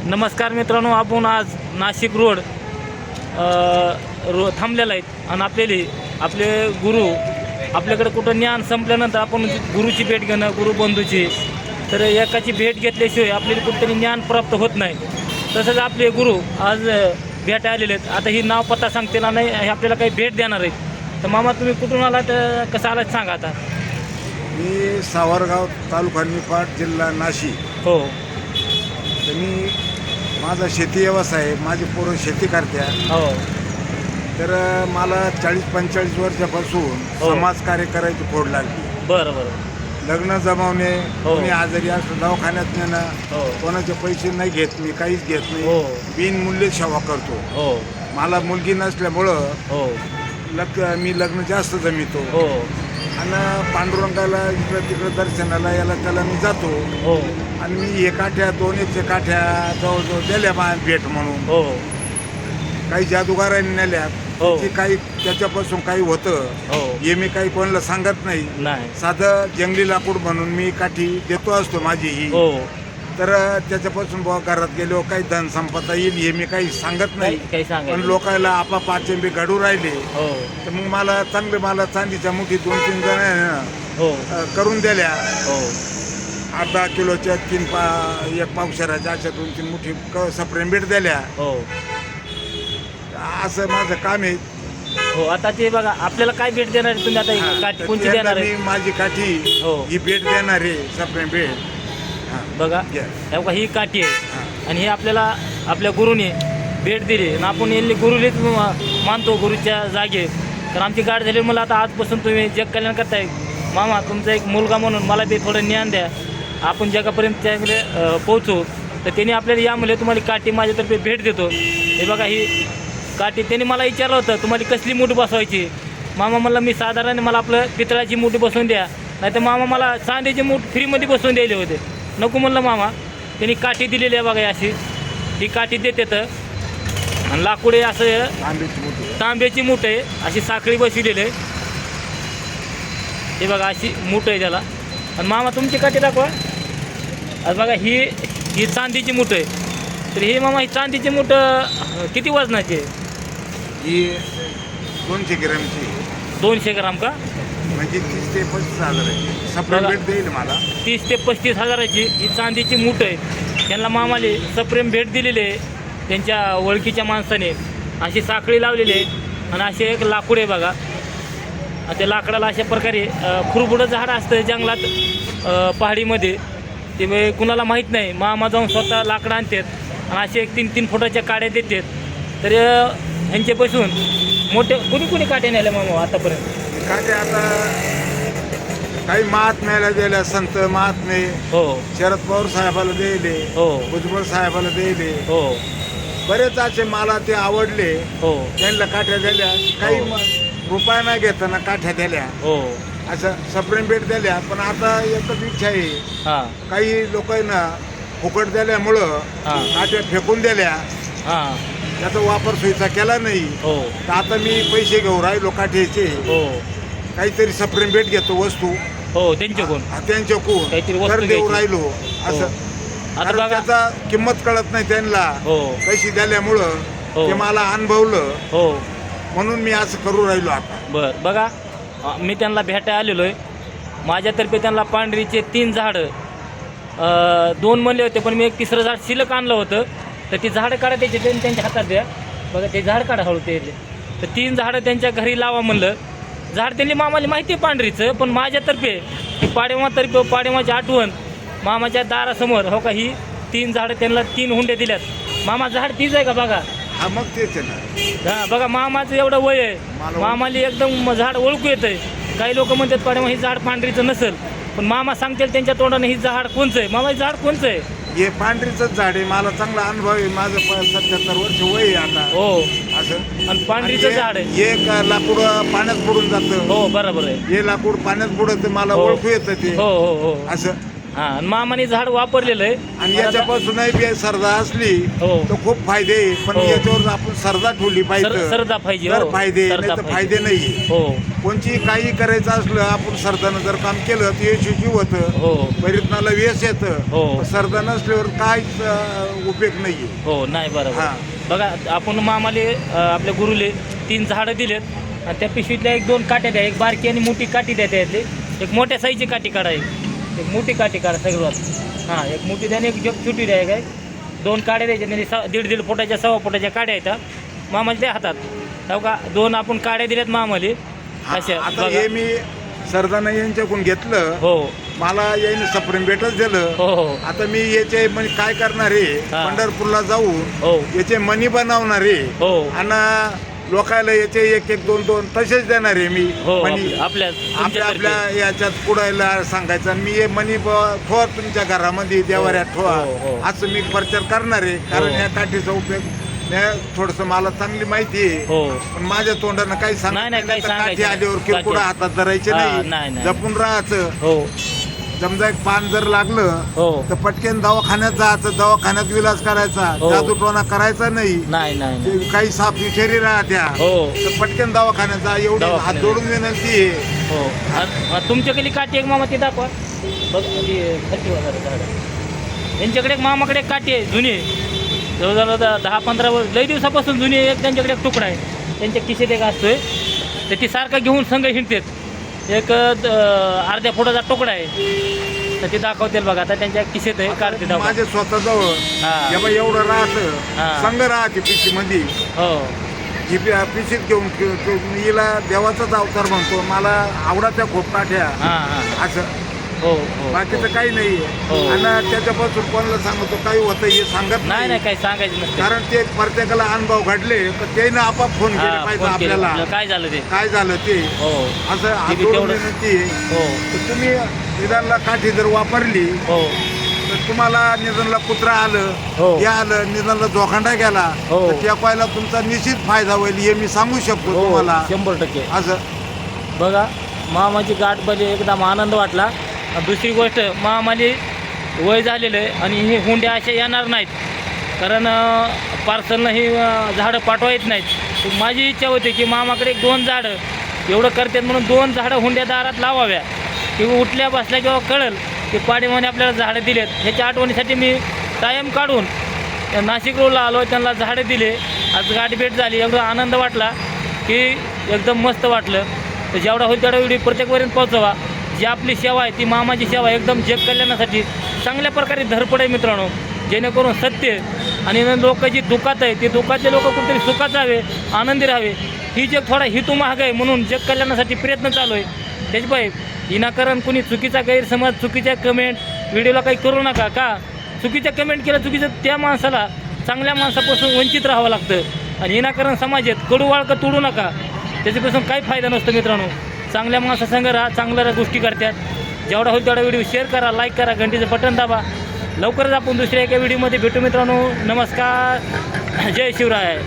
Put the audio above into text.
नमस्कार मित्रांनो, आपण आज नाशिक रोड थांबलेला आहेत आणि आपले गुरु आपल्याकडे कुठं ज्ञान संपल्यानंतर आपण गुरुची भेट घेणं, गुरुबंधूची, तर एकाची भेट घेतल्याशिवाय आपल्याला कुठेतरी ज्ञान प्राप्त होत नाही. तसंच आपले गुरु आज भेट आलेले आहेत. आता ही नाव पत्ता सांगते ना, नाही हे आपल्याला काही भेट देणार आहेत. तर मामा तुम्ही कुठून आला, तर कसं आलात सांगा. आता मी सावरगाव, तालुका निफाड, जिल्हा नाशिक. हो. तर मी माझा शेती व्यवसाय आहे, माझी पोरं शेती करत्या. हो. तर मला 40-45 वर्षापासून हो. समाजकार्य करायची फोड लागली. बरं बरं. लग्न जमवणे, हो. कोणी आजारी असं दवाखान्यात नेणं, हो. कोणाचे पैसे नाही घेत, मी काहीच घेत हो. नाही, बिनमूल्य सेवा करतो. हो. मला मुलगी नसल्यामुळं हो. मी लग्न जास्त जमितो. हो. आणि पांडुरंगाला इकडं तिकडं दर्शनाला याला त्याला मी जातो. हो. आणि मी हे काठ्या 2-1 काठ्या जवळजवळ दिल्या भेट म्हणून. हो. काही जादूगारांनी नेल्या, हो. की काही त्याच्यापासून काही होतं हो. हे मी काही कोणाला सांगत नाही. साधं जंगली लाकूड म्हणून मी काठी देतो असतो माझी ही. हो. तर त्याच्यापासून घरात गेलो काही धन संपदा येईल हे मी काही सांगत नाही. पण लोकांना आपापाचे बी घडू राहिले. हो. तर मग मला चांदीच्या मुठी 2-3 जण करून दिल्या. हो. 8-10 किलोच्या 1 पावशेराच्या अशा 2-3 मुठी सप्रेम भेट दिल्या. हो. असं माझं काम आहे. हो. आता ते बघा, आपल्याला काय भेट देणार आहे तुम्ही? आता काठी कोणती देणार आहे? मी माझी काठी हो. ही भेट देणार आहे, सप्रेम भेट. बघा, ही काठी आहे आणि हे आपल्याला आपल्या गुरुने भेट दिली आणि आपण यांनी गुरुलेच मानतो, गुरुच्या जागे. तर आमची गाठ झाली. मला आता आजपासून तुम्ही जग कल्याण करताय मामा, तुमचा एक मुलगा म्हणून मला बी थोडं ज्ञान द्या, आपण जगापर्यंत त्यामध्ये पोहोचू. तर त्यांनी आपल्याला यामुळे तुम्हाला काठी माझ्यातर्फे भेट देतो. हे बघा, ही काठी त्यांनी मला विचारलं होतं तुम्हाला कसली मूठ बसवायची. मामा म्हणलं मी साधारण मला आपलं पितळाची मूठ बसवून द्या, नाही तर मामा मला चांदीची मूठ फ्रीमध्ये बसवून द्यायले होते. नको म्हणलं मामा. त्यांनी काठी दिलेली आहे बघा, अशी ही काठी देते. तर आणि लाकूड असं तांब्याची मूठ आहे, अशी साखळी बसविलेली आहे. हे बघा, अशी मूठ आहे त्याला. आणि मामा तुमची काठी दाखवा. आज बघा, ही चांदीची मूठ आहे. तर ही मामा, ही चांदीची मूठ किती वजनाची आहे? ही 200 ग्रॅमची. 200 ग्राम का? म्हणजे 30 ते 35 हजाराची सप्रेम भेट देईल मला. 30 ते 35 हजाराची ही चांदीची मूठ आहे. त्यांना मामाले सप्रेम भेट दिलेली आहे त्यांच्या ओळखीच्या माणसाने. अशी साखळी लावलेली आहे आणि असे एक लाकूड आहे बघा. त्या लाकडाला अशा प्रकारे खुरबुडं झाड असतं जंगलात, पहाडीमध्ये. ते कुणाला माहीत नाही. मामा जाऊन स्वतः लाकडं आणतात आणि असे एक 3-3 फुटाच्या काड्या देतात. तर ह्यांच्यापासून मोठे कुणी काट्या नेल्या मामा आतापर्यंत? काट्या आता काही महात्म्याला दिल्या, संत महात्मे. हो. शरद पवार साहेबाला दिले. हो. भुजबळ साहेबाला दिले. हो. बरेच असे मला ते आवडले. हो. त्यांना काठ्या दिल्या. काही रुपया नाही घेताना काठ्या दिल्या. हो. असं सप्रेम भेट दिल्या. पण आता एकच इच्छा आहे, काही लोकांना फुकट दिल्यामुळं काठ्या फेकून दिल्या, त्याचा वापर सोयीचा केला नाही. तर आता मी पैसे घेऊन राहिलो काठ्याचे. काहीतरी सप्रेम भेट घेतो वस्तू. हो. त्यांच्याकडून तर देऊ राहिलो. असं आता त्याचा किंमत कळत नाही त्यांना. पैसे दिल्यामुळं ते मला अनुभवलं. म्हणून मी असं करू राहिलो आता. बरं. बघा, मी त्यांना भेटायला आलेलो आहे. माझ्यातर्फे त्यांना पांढरीचे 3 झाडं 2 म्हणले होते, पण मी एक 3रं झाड शिल्लक आणलं होतं. तर ती झाडं काढा त्याचे त्यांच्या हातात द्या. बघा, ते झाड काढा हळू ते. तर 3 झाडं त्यांच्या घरी लावा म्हणलं. झाड त्यांनी मामाला माहिती आहे पांढरीचं, पण माझ्यातर्फे पाडेमाची आठवण मामाच्या दारासमोर. हो का, ही 3 झाडं त्यांना 3 हुंड्या दिल्यात. मामा झाड तीच आहे का बघा? हा, मग तेच आहे ना. हां, बघा, मामाचं एवढं वय आहे, मामाला एकदम झाड ओळखू येतं आहे. काही लोक म्हणतात पाडेमा ही झाड पांढरीचं नसेल, पण मामा सांगतील त्यांच्या तोंडाने ही झाड कोणचं आहे. मामा, हे झाड कोणचं आहे? हे पांढरीचंच झाड आहे. मला चांगला अनुभव आहे. माझं 77 वर्ष वय आहे आता. हो. असं आणि पांढरीचं झाड आहे. एक लाकूड पाण्यात बुडून जातं. हो, बरोबर आहे. हे लाकूड पाण्यात बुडत मला ओळखू येतं ते. हो. हो. हो. असं हा आणि मामाने झाड वापरलेलं आहे आणि याच्यापासूनही बी सरदा असली हो. तर खूप फायदे आहे. पण हो. याच्यावर आपण सरदा ठेवली पाहिजे सरदा पाहिजे तर हो. फायदे सरदा नाही तर फायदे नाही. हो कोणची काही करायचं असलं आपण सरदानं जर काम केलं तर यशस्वी होतं. हो प्रयत्नाला यश येतं. हो. सरदा नसल्यावर काहीच उपयोग नाही. हो नाही बरोबर. हा. बघा आपण मामाले आपल्या गुरुले 3 झाडं दिलेत आणि त्या पिशवीतल्या 1-2 काट्या द्या. एक बारकी आणि मोठी काठी द्या त्यातली. एक मोठ्या साईजची काठी काढा. एक मोठी काठी काढा सगळ्यात. हां एक मोठी द्या आणि एक छोटी द्या. काय 2 काड्या द्यायच्या म्हणजे 1.5 फुटाच्या 1.25 फुटाच्या काड्या आहेत मामाच्या हातात. हो का 2 आपण काड्या दिल्यात मामाले अशा. आता हे मी सरदाना यांच्याकडून घेतलं. हो मला याने सप्रेम भेटच दिलं. हो हो आता मी याचे म्हणजे काय करणार आहे हा. पंढरपूरला जाऊन हो याचे मनी बनवणार आहे हो आणि लोकायला याचे 1-1, 2-2 तसेच देणार आहे मी हो मनी. आपल्या आपल्या आपल्या याच्यात पुढायला सांगायचं आणि मी हे मनी ठेवा तुमच्या घरामध्ये देवाऱ्यात ठेवा हो, हो. असं मी प्रचार करणार आहे. कारण हो. या काठीचा उपयोग थोडस मला चांगली माहिती आहे. हो पण माझ्या तोंडानं काही नाही, काही काठी सांगायचं आल्यावर नाही. किरकोळ हातात धरायचे हा, नाही. नाही. जपून राहायचं. हो समजा एक पान जर लागलं हो तर पटकन दवाखान्यात जायचं. दवाखान्यात विलास करायचा. हो. जादूटोणा करायचा नाही. नाही ते काही साप विषारी राहत्या हो तर पटकन दवाखान्यात जा एवढी हात दवाखान्यात. जोडून विनंती आहे. हो तुमच्याकडे काठी एक मामा ती दाखवा. बघ ती खालची वगैरे झाडं. यांच्याकडे एक मामाकडे एक काठी आहे जुनी जवळजवळ 10-15 वर्ष लई दिवसापासून जुनी एक त्यांच्याकडे एक तुकडा आहे. त्यांच्या खिशेत एक असतोय तर ती सारखं घेऊन संघ हिंडतात. एक अर्ध्या फुटाचा तुकडा आहे तर ती दाखवतील बघा. आता त्यांच्या खिशेत आहे काढते दाखवा. माझ्या स्वतःजवळ हा. जेव्हा एवढं हा. राहतं संघ राहते पिशीमध्ये. हो ही पिशीत घेऊन हिला देवाचाच अवतार म्हणतो. मला आवडाच्या खूप काठ्या हां हां असं हो हो बाकीचं काही नाही. हो. आणि त्याच्यापासून कोणाला सांगतो काही होतं हे सांगत नाही काही सांगायचं नसतं. कारण ते प्रत्येकाला अनुभव घडले तर त्यानं आपाप फोन केले हां, पाहिजे फोन केला. आपल्याला आपलं काय झालं ते काय झालं ते हो असं ते बी हातोडून तेवढं- विनंती आहे. हो तर तुम्ही निदानला काठी जर वापरली हो तर तुम्हाला निदानला कुत्रा आलं हो. हे आलं निदानला जोखंडा गेला हो. तर त्या पायला तुमचा निश्चित फायदा होईल हे मी सांगू शकतो हो तुम्हाला 100% असं. बघा मामाची गाठ बली एकदम आनंद वाटला. आणि दुसरी गोष्ट मामाली वय झालेलं आहे आणि हे हुंड्या अशा येणार नाहीत कारण पार्सलनं ही झाडं पाठवा येत नाहीत. तर माझी इच्छा होती की मामाकडे 2 झाडं एवढं करतात म्हणून 2 झाडं हुंड्या दारात लावाव्या किंवा उठल्या बसल्या जेव्हा कळेल की पाडीमध्ये आपल्याला झाडं दिलेत ह्याच्या आठवणीसाठी मी टाईम काढून नाशिक रोडला आलो. त्यांना झाडं दिले. आज गाठभेट झाली. एवढा आनंद वाटला की एकदम मस्त वाटलं. तर जेवढा होईल तेवढा व्हिडिओ प्रत्येकपर्यंत पोहोचवा. जी आपली सेवा आहे ती मामाची सेवा एकदम जग कल्याणासाठी चांगल्या प्रकारे धडपड आहे मित्रांनो. जेणेकरून सत्य आणि लोक जी दुःखात आहे ते दुःखातले लोक कुठेतरी सुखात राहावे आनंदी राहावे. ही जग थोडा हितू महाग आहे म्हणून जग कल्याणासाठी प्रयत्न चालू आहे. त्याच्यापायी विनाकारण कुणी चुकीचा गैरसमज चुकीच्या कमेंट व्हिडिओला काही करू नका. का चुकीच्या कमेंट केलं चुकीचं त्या माणसाला चांगल्या माणसापासून वंचित राहावं लागतं. आणि विनाकारण समाजात कडू वाळकं तोडू नका. त्याच्यापासून काही फायदा नसतो मित्रांनो. चांगल्या माणसासंग राहा चांगल्या गोष्टी करतात. जेवढा होईल तेवढा व्हिडिओ शेअर करा लाईक करा घंटीचं बटन दाबा. लवकरच आपण दुसऱ्या एका व्हिडिओमध्ये भेटू मित्रांनो. नमस्कार जय शिवराय.